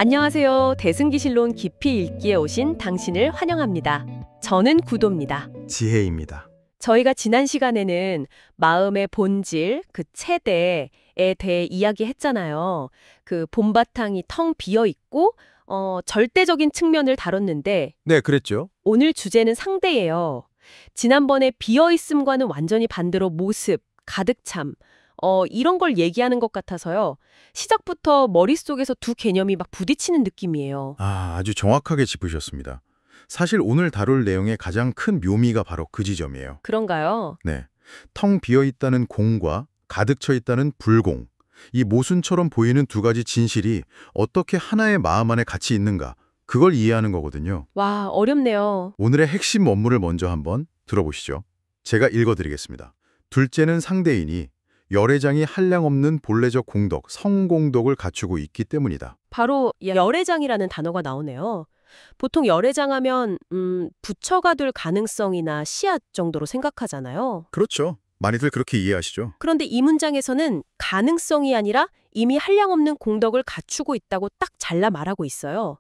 안녕하세요. 대승기실론 깊이 읽기에 오신 당신을 환영합니다. 저는 구도입니다. 지혜입니다. 저희가 지난 시간에는 마음의 본질, 그 체대에 대해 이야기했잖아요. 그 본바탕이 텅 비어 있고 절대적인 측면을 다뤘는데 네, 그랬죠. 오늘 주제는 상대예요. 지난번에 비어 있음과는 완전히 반대로 모습, 가득 참, 이런 걸 얘기하는 것 같아서요. 시작부터 머릿속에서 두 개념이 막 부딪히는 느낌이에요. 아주 정확하게 짚으셨습니다. 사실 오늘 다룰 내용의 가장 큰 묘미가 바로 그 지점이에요. 그런가요? 네, 텅 비어있다는 공과 가득 차 있다는 불공, 이 모순처럼 보이는 두 가지 진실이 어떻게 하나의 마음 안에 같이 있는가, 그걸 이해하는 거거든요. 와, 어렵네요. 오늘의 핵심 원문을 먼저 한번 들어보시죠. 제가 읽어드리겠습니다. 둘째는 상대인이 열애장이 한량없는 본래적 공덕, 성공덕을 갖추고 있기 때문이다. 바로 열애장이라는 단어가 나오네요. 보통 열애장 하면 부처가 될 가능성이나 씨앗 정도로 생각하잖아요. 그렇죠. 많이들 그렇게 이해하시죠. 그런데 이 문장에서는 가능성이 아니라 이미 한량없는 공덕을 갖추고 있다고 딱 잘라 말하고 있어요.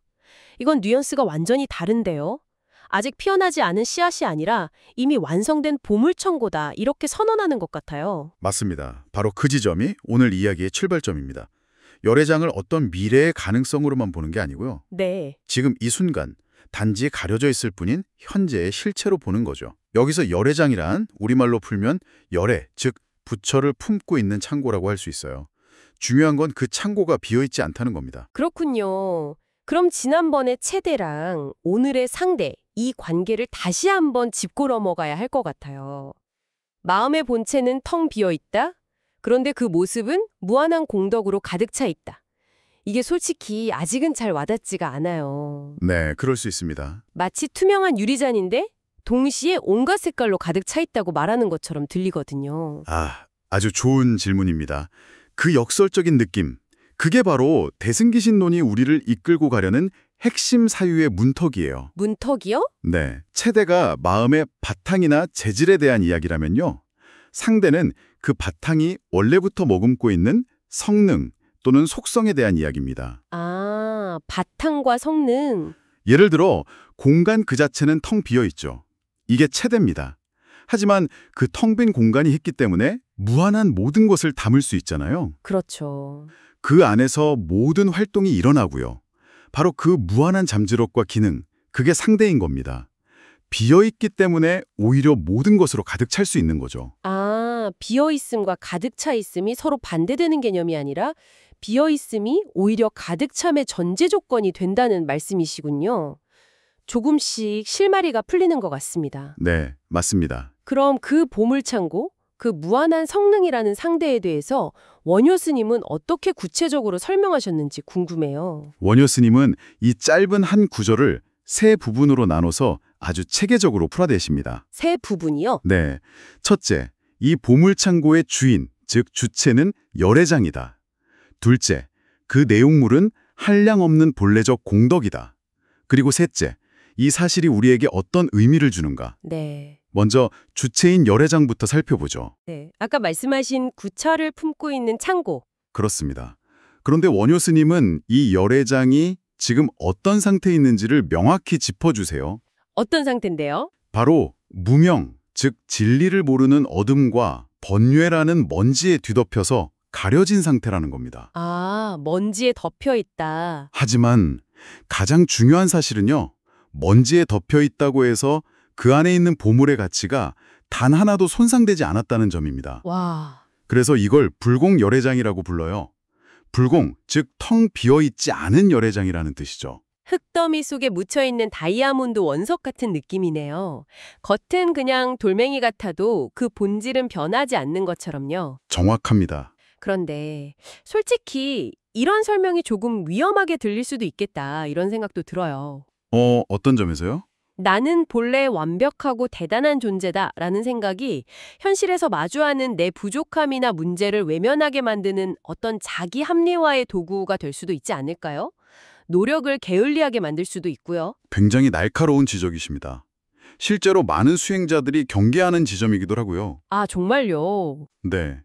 이건 뉘앙스가 완전히 다른데요. 아직 피어나지 않은 씨앗이 아니라 이미 완성된 보물청고다 이렇게 선언하는 것 같아요. 맞습니다. 바로 그 지점이 오늘 이야기의 출발점입니다. 열애장을 어떤 미래의 가능성으로만 보는 게 아니고요. 네. 지금 이 순간 단지 가려져 있을 뿐인 현재의 실체로 보는 거죠. 여기서 열애장이란 우리말로 풀면 열애, 즉 부처를 품고 있는 창고라고 할 수 있어요. 중요한 건 그 창고가 비어있지 않다는 겁니다. 그렇군요. 그럼 지난번의 체대랑 오늘의 상대, 이 관계를 다시 한번 짚고 넘어가야 할 것 같아요. 마음의 본체는 텅 비어 있다? 그런데 그 모습은 무한한 공덕으로 가득 차 있다. 이게 솔직히 아직은 잘 와닿지가 않아요. 네, 그럴 수 있습니다. 마치 투명한 유리잔인데 동시에 온갖 색깔로 가득 차 있다고 말하는 것처럼 들리거든요. 아주 좋은 질문입니다. 그 역설적인 느낌, 그게 바로 대승기신론이 우리를 이끌고 가려는 핵심 사유의 문턱이에요. 문턱이요? 네, 체대가 마음의 바탕이나 재질에 대한 이야기라면요. 상대는 그 바탕이 원래부터 머금고 있는 성능 또는 속성에 대한 이야기입니다. 아, 바탕과 성능. 예를 들어 공간 그 자체는 텅 비어 있죠. 이게 체대입니다. 하지만 그 텅 빈 공간이 있기 때문에 무한한 모든 것을 담을 수 있잖아요. 그렇죠. 그 안에서 모든 활동이 일어나고요. 바로 그 무한한 잠재력과 기능, 그게 상대인 겁니다. 비어있기 때문에 오히려 모든 것으로 가득 찰 수 있는 거죠. 아, 비어있음과 가득 차 있음이 서로 반대되는 개념이 아니라 비어있음이 오히려 가득 참의 전제 조건이 된다는 말씀이시군요. 조금씩 실마리가 풀리는 것 같습니다. 네, 맞습니다. 그럼 그 보물창고, 그 무한한 성능이라는 상대에 대해서 원효 스님은 어떻게 구체적으로 설명하셨는지 궁금해요. 원효 스님은 이 짧은 한 구절을 세 부분으로 나눠서 아주 체계적으로 풀어내십니다. 세 부분이요? 네, 첫째, 이 보물창고의 주인, 즉 주체는 열애장이다. 둘째, 그 내용물은 한량없는 본래적 공덕이다. 그리고 셋째, 이 사실이 우리에게 어떤 의미를 주는가? 네. 먼저 주체인 열애장부터 살펴보죠. 네. 아까 말씀하신 구차를 품고 있는 창고. 그렇습니다. 그런데 원효 스님은 이 열애장이 지금 어떤 상태에 있는지를 명확히 짚어주세요. 어떤 상태인데요? 바로 무명, 즉 진리를 모르는 어둠과 번뇌라는 먼지에 뒤덮여서 가려진 상태라는 겁니다. 아, 먼지에 덮여 있다. 하지만 가장 중요한 사실은요. 먼지에 덮여 있다고 해서 그 안에 있는 보물의 가치가 단 하나도 손상되지 않았다는 점입니다. 와. 그래서 이걸 불공 열애장이라고 불러요. 불공, 즉 텅 비어있지 않은 열애장이라는 뜻이죠. 흙더미 속에 묻혀있는 다이아몬드 원석 같은 느낌이네요. 겉은 그냥 돌멩이 같아도 그 본질은 변하지 않는 것처럼요. 정확합니다. 그런데 솔직히 이런 설명이 조금 위험하게 들릴 수도 있겠다 이런 생각도 들어요. 어떤 점에서요? 나는 본래 완벽하고 대단한 존재다라는 생각이 현실에서 마주하는 내 부족함이나 문제를 외면하게 만드는 어떤 자기 합리화의 도구가 될 수도 있지 않을까요? 노력을 게을리하게 만들 수도 있고요. 굉장히 날카로운 지적이십니다. 실제로 많은 수행자들이 경계하는 지점이기도 하고요. 아, 정말요? 네.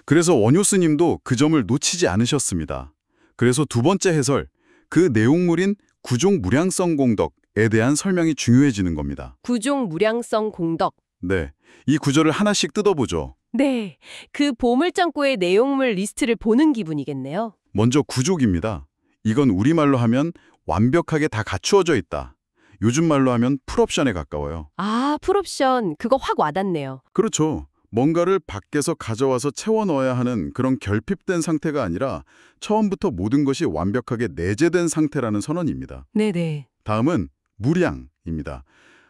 그래서 원효 스님도 그 점을 놓치지 않으셨습니다. 그래서 두 번째 해설, 그 내용물인 구종 무량성 공덕에 대한 설명이 중요해지는 겁니다. 구종 무량성 공덕. 네, 이 구절을 하나씩 뜯어보죠. 네, 그 보물창고의 내용물 리스트를 보는 기분이겠네요. 먼저 구족입니다. 이건 우리말로 하면 완벽하게 다 갖추어져 있다. 요즘 말로 하면 풀옵션에 가까워요. 아, 풀옵션. 그거 확 와닿네요. 그렇죠. 뭔가를 밖에서 가져와서 채워 넣어야 하는 그런 결핍된 상태가 아니라 처음부터 모든 것이 완벽하게 내재된 상태라는 선언입니다. 네네. 다음은 무량입니다.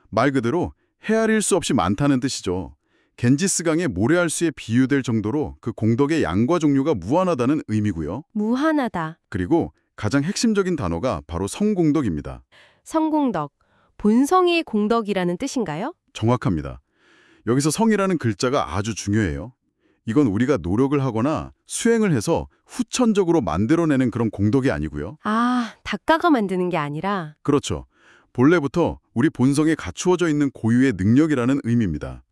말 그대로 헤아릴 수 없이 많다는 뜻이죠. 겐지스강의 모래알수에 비유될 정도로 그 공덕의 양과 종류가 무한하다는 의미고요. 무한하다. 그리고 가장 핵심적인 단어가 바로 성공덕입니다. 성공덕. 본성의 공덕이라는 뜻인가요? 정확합니다. 여기서 성이라는 글자가 아주 중요해요. 이건 우리가 노력을 하거나 수행을 해서 후천적으로 만들어내는 그런 공덕이 아니고요. 아, 닦아가 만드는 게 아니라. 그렇죠. 본래부터 우리 본성에 갖추어져 있는 고유의 능력이라는 의미입니다.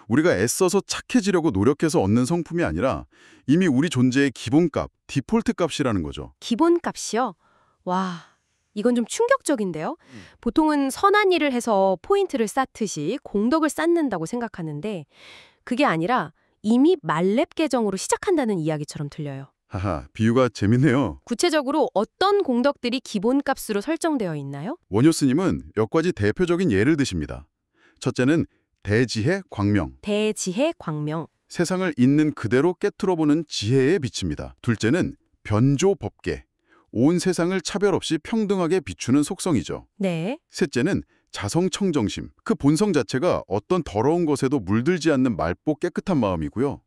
우리가 애써서 착해지려고 노력해서 얻는 성품이 아니라 이미 우리 존재의 기본값, 디폴트 값이라는 거죠. 기본값이요? 와, 이건 좀 충격적인데요? 보통은 선한 일을 해서 포인트를 쌓듯이 공덕을 쌓는다고 생각하는데 그게 아니라 이미 말렙 계정으로 시작한다는 이야기처럼 들려요. 하하, 비유가 재밌네요. 구체적으로 어떤 공덕들이 기본값으로 설정되어 있나요? 원효 스님은 몇 가지 대표적인 예를 드십니다. 첫째는 대지혜 광명, 대지혜 광명. 세상을 있는 그대로 깨트려보는 지혜의 빛입니다. 둘째는 변조법계, 온 세상을 차별 없이 평등하게 비추는 속성이죠. 네. 셋째는 자성청정심, 그 본성 자체가 어떤 더러운 것에도 물들지 않는 맑고 깨끗한 마음이고요.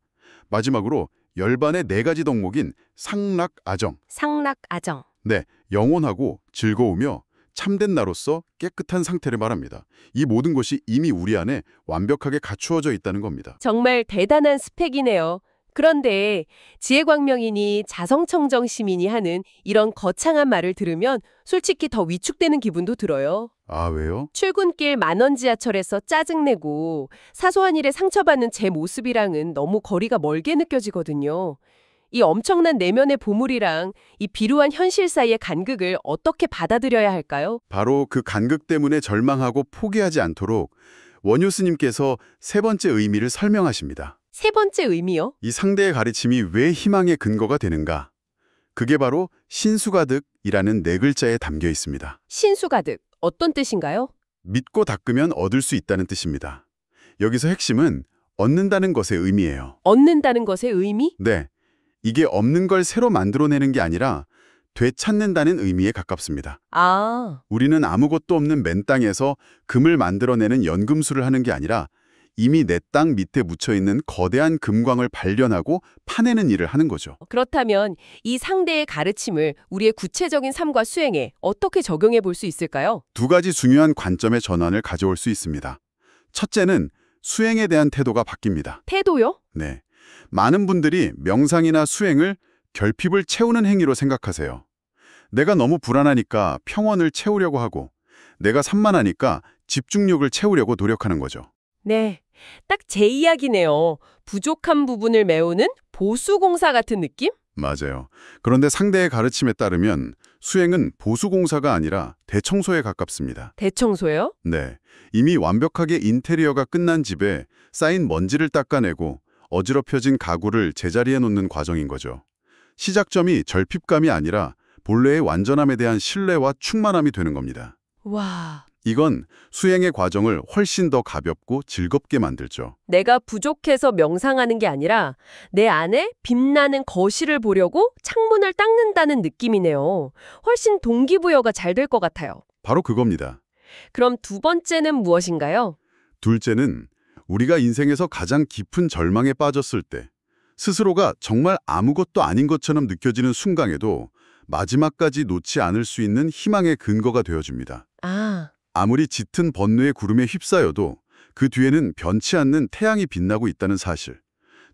마지막으로 열반의 4가지 덕목인 상락아정, 상락아정. 네, 영원하고 즐거우며 참된 나로서 깨끗한 상태를 말합니다. 이 모든 것이 이미 우리 안에 완벽하게 갖추어져 있다는 겁니다. 정말 대단한 스펙이네요. 그런데 지혜광명이니 자성청정시민이 하는 이런 거창한 말을 들으면 솔직히 더 위축되는 기분도 들어요. 아, 왜요? 출근길 만원 지하철에서 짜증내고 사소한 일에 상처받는 제 모습이랑은 너무 거리가 멀게 느껴지거든요. 이 엄청난 내면의 보물이랑 이 비루한 현실 사이의 간극을 어떻게 받아들여야 할까요? 바로 그 간극 때문에 절망하고 포기하지 않도록 원효 스님께서 3번째 의미를 설명하십니다. 3번째 의미요? 이 상대의 가르침이 왜 희망의 근거가 되는가? 그게 바로 신수가득이라는 4글자에 담겨 있습니다. 신수가득. 어떤 뜻인가요? 믿고 닦으면 얻을 수 있다는 뜻입니다. 여기서 핵심은 얻는다는 것의 의미예요. 얻는다는 것의 의미? 네, 이게 없는 걸 새로 만들어내는 게 아니라 되찾는다는 의미에 가깝습니다. 아, 우리는 아무것도 없는 맨 땅에서 금을 만들어내는 연금술을 하는 게 아니라 이미 내 땅 밑에 묻혀있는 거대한 금광을 발견하고 파내는 일을 하는 거죠. 그렇다면 이 상대의 가르침을 우리의 구체적인 삶과 수행에 어떻게 적용해 볼 수 있을까요? 2가지 중요한 관점의 전환을 가져올 수 있습니다. 첫째는 수행에 대한 태도가 바뀝니다. 태도요? 네, 많은 분들이 명상이나 수행을 결핍을 채우는 행위로 생각하세요. 내가 너무 불안하니까 평온을 채우려고 하고 내가 산만하니까 집중력을 채우려고 노력하는 거죠. 네, 딱 제 이야기네요. 부족한 부분을 메우는 보수공사 같은 느낌? 맞아요. 그런데 상대의 가르침에 따르면 수행은 보수공사가 아니라 대청소에 가깝습니다. 대청소요? 네, 이미 완벽하게 인테리어가 끝난 집에 쌓인 먼지를 닦아내고 어지럽혀진 가구를 제자리에 놓는 과정인 거죠. 시작점이 절핍감이 아니라 본래의 완전함에 대한 신뢰와 충만함이 되는 겁니다. 와, 이건 수행의 과정을 훨씬 더 가볍고 즐겁게 만들죠. 내가 부족해서 명상하는 게 아니라 내 안에 빛나는 거실을 보려고 창문을 닦는다는 느낌이네요. 훨씬 동기부여가 잘 될 것 같아요. 바로 그겁니다. 그럼 2번째는 무엇인가요? 둘째는 우리가 인생에서 가장 깊은 절망에 빠졌을 때 스스로가 정말 아무것도 아닌 것처럼 느껴지는 순간에도 마지막까지 놓지 않을 수 있는 희망의 근거가 되어줍니다. 아, 아무리 짙은 번뇌의 구름에 휩싸여도 그 뒤에는 변치 않는 태양이 빛나고 있다는 사실.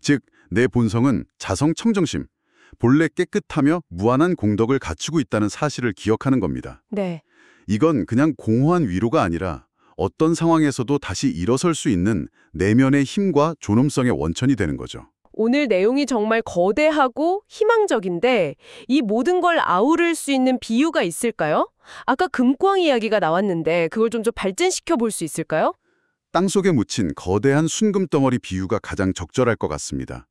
즉, 내 본성은 자성청정심, 본래 깨끗하며 무한한 공덕을 갖추고 있다는 사실을 기억하는 겁니다. 네. 이건 그냥 공허한 위로가 아니라 어떤 상황에서도 다시 일어설 수 있는 내면의 힘과 존엄성의 원천이 되는 거죠. 오늘 내용이 정말 거대하고 희망적인데 이 모든 걸 아우를 수 있는 비유가 있을까요? 아까 금광 이야기가 나왔는데 그걸 좀 발전시켜 볼 수 있을까요? 땅속에 묻힌 거대한 순금덩어리 비유가 가장 적절할 것 같습니다.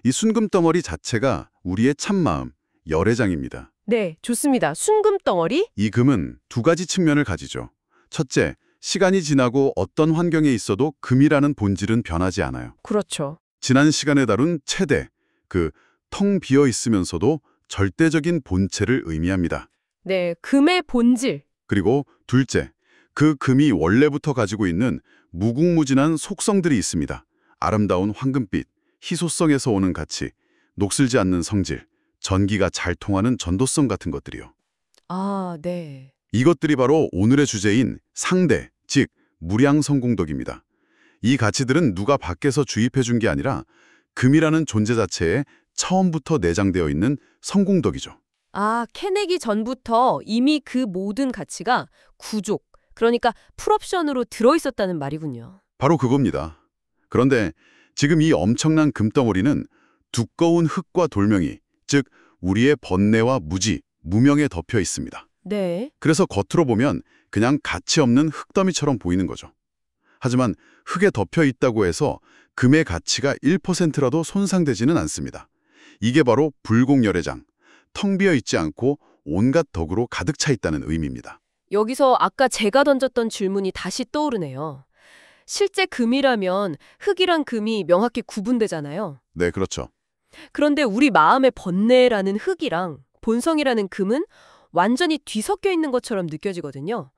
이 순금덩어리 자체가 우리의 참마음, 열애장입니다. 네, 좋습니다. 순금덩어리? 이 금은 두 가지 측면을 가지죠. 첫째, 시간이 지나고 어떤 환경에 있어도 금이라는 본질은 변하지 않아요. 그렇죠. 지난 시간에 다룬 체대, 그 텅 비어 있으면서도 절대적인 본체를 의미합니다. 네, 금의 본질. 그리고 둘째, 그 금이 원래부터 가지고 있는 무궁무진한 속성들이 있습니다. 아름다운 황금빛, 희소성에서 오는 가치, 녹슬지 않는 성질, 전기가 잘 통하는 전도성 같은 것들이요. 아, 네. 이것들이 바로 오늘의 주제인 상대, 즉 무량성공덕입니다. 이 가치들은 누가 밖에서 주입해 준 게 아니라 금이라는 존재 자체에 처음부터 내장되어 있는 성공덕이죠. 아, 캐내기 전부터 이미 그 모든 가치가 구족, 그러니까 풀옵션으로 들어있었다는 말이군요. 바로 그겁니다. 그런데 지금 이 엄청난 금덩어리는 두꺼운 흙과 돌멩이, 즉 우리의 번뇌와 무지, 무명에 덮여 있습니다. 네. 그래서 겉으로 보면 그냥 가치 없는 흙더미처럼 보이는 거죠. 하지만 흙에 덮여 있다고 해서 금의 가치가 1%라도 손상되지는 않습니다. 이게 바로 불공열애장, 텅 비어 있지 않고 온갖 덕으로 가득 차 있다는 의미입니다. 여기서 아까 제가 던졌던 질문이 다시 떠오르네요. 실제 금이라면 흙이랑 금이 명확히 구분되잖아요. 네, 그렇죠. 그런데 우리 마음의 번뇌라는 흙이랑 본성이라는 금은 완전히 뒤섞여 있는 것처럼 느껴지거든요.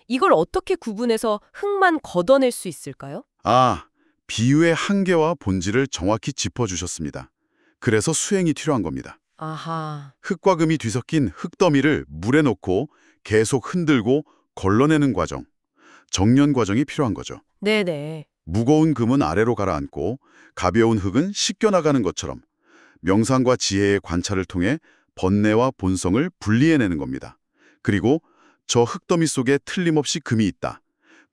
이걸 어떻게 구분해서 흙만 걷어낼 수 있을까요? 아, 비유의 한계와 본질을 정확히 짚어주셨습니다. 그래서 수행이 필요한 겁니다. 아하. 흙과 금이 뒤섞인 흙더미를 물에 넣고 계속 흔들고 걸러내는 과정, 정련 과정이 필요한 거죠. 네네. 무거운 금은 아래로 가라앉고 가벼운 흙은 씻겨나가는 것처럼 명상과 지혜의 관찰을 통해 번뇌와 본성을 분리해내는 겁니다. 그리고 저 흙더미 속에 틀림없이 금이 있다.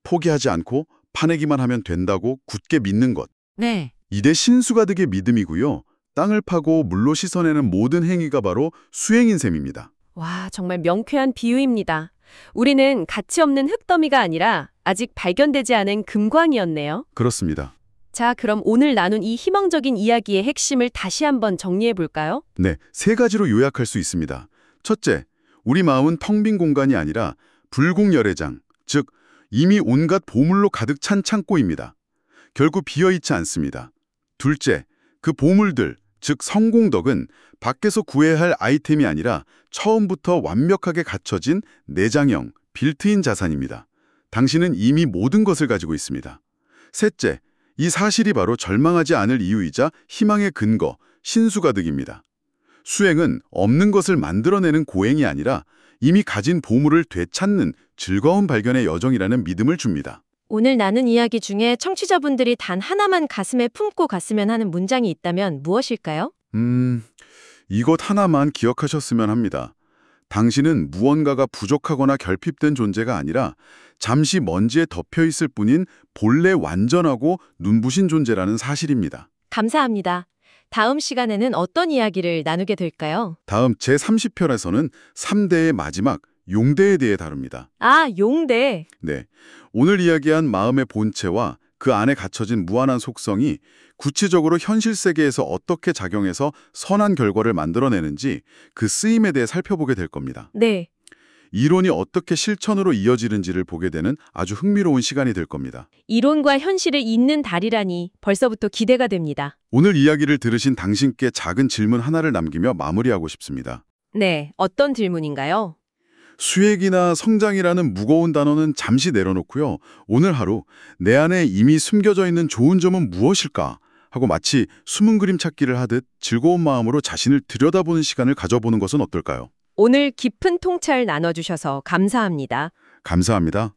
포기하지 않고 파내기만 하면 된다고 굳게 믿는 것. 네. 이대 신수가득의 믿음이고요. 땅을 파고 물로 씻어내는 모든 행위가 바로 수행인 셈입니다. 와, 정말 명쾌한 비유입니다. 우리는 가치 없는 흙더미가 아니라 아직 발견되지 않은 금광이었네요. 그렇습니다. 자, 그럼 오늘 나눈 이 희망적인 이야기의 핵심을 다시 한번 정리해 볼까요? 네, 세 가지로 요약할 수 있습니다. 첫째, 우리 마음은 텅 빈 공간이 아니라 불공열애장, 즉 이미 온갖 보물로 가득 찬 창고입니다. 결국 비어있지 않습니다. 둘째, 그 보물들, 즉 성공덕은 밖에서 구해야 할 아이템이 아니라 처음부터 완벽하게 갖춰진 내장형, 빌트인 자산입니다. 당신은 이미 모든 것을 가지고 있습니다. 셋째, 이 사실이 바로 절망하지 않을 이유이자 희망의 근거, 신수가득입니다. 수행은 없는 것을 만들어내는 고행이 아니라 이미 가진 보물을 되찾는 즐거운 발견의 여정이라는 믿음을 줍니다. 오늘 나눈 이야기 중에 청취자분들이 단 하나만 가슴에 품고 갔으면 하는 문장이 있다면 무엇일까요? 이것 하나만 기억하셨으면 합니다. 당신은 무언가가 부족하거나 결핍된 존재가 아니라 잠시 먼지에 덮여있을 뿐인 본래 완전하고 눈부신 존재라는 사실입니다. 감사합니다. 다음 시간에는 어떤 이야기를 나누게 될까요? 다음 제30편에서는 3대의 마지막, 용대에 대해 다룹니다. 아, 용대. 네, 오늘 이야기한 마음의 본체와 그 안에 갖춰진 무한한 속성이 구체적으로 현실 세계에서 어떻게 작용해서 선한 결과를 만들어내는지 그 쓰임에 대해 살펴보게 될 겁니다. 네. 이론이 어떻게 실천으로 이어지는지를 보게 되는 아주 흥미로운 시간이 될 겁니다. 이론과 현실을 잇는 달이라니 벌써부터 기대가 됩니다. 오늘 이야기를 들으신 당신께 작은 질문 하나를 남기며 마무리하고 싶습니다. 네, 어떤 질문인가요? 수액이나 성장이라는 무거운 단어는 잠시 내려놓고요. 오늘 하루 내 안에 이미 숨겨져 있는 좋은 점은 무엇일까? 하고 마치 숨은 그림 찾기를 하듯 즐거운 마음으로 자신을 들여다보는 시간을 가져보는 것은 어떨까요? 오늘 깊은 통찰 나눠주셔서 감사합니다. 감사합니다.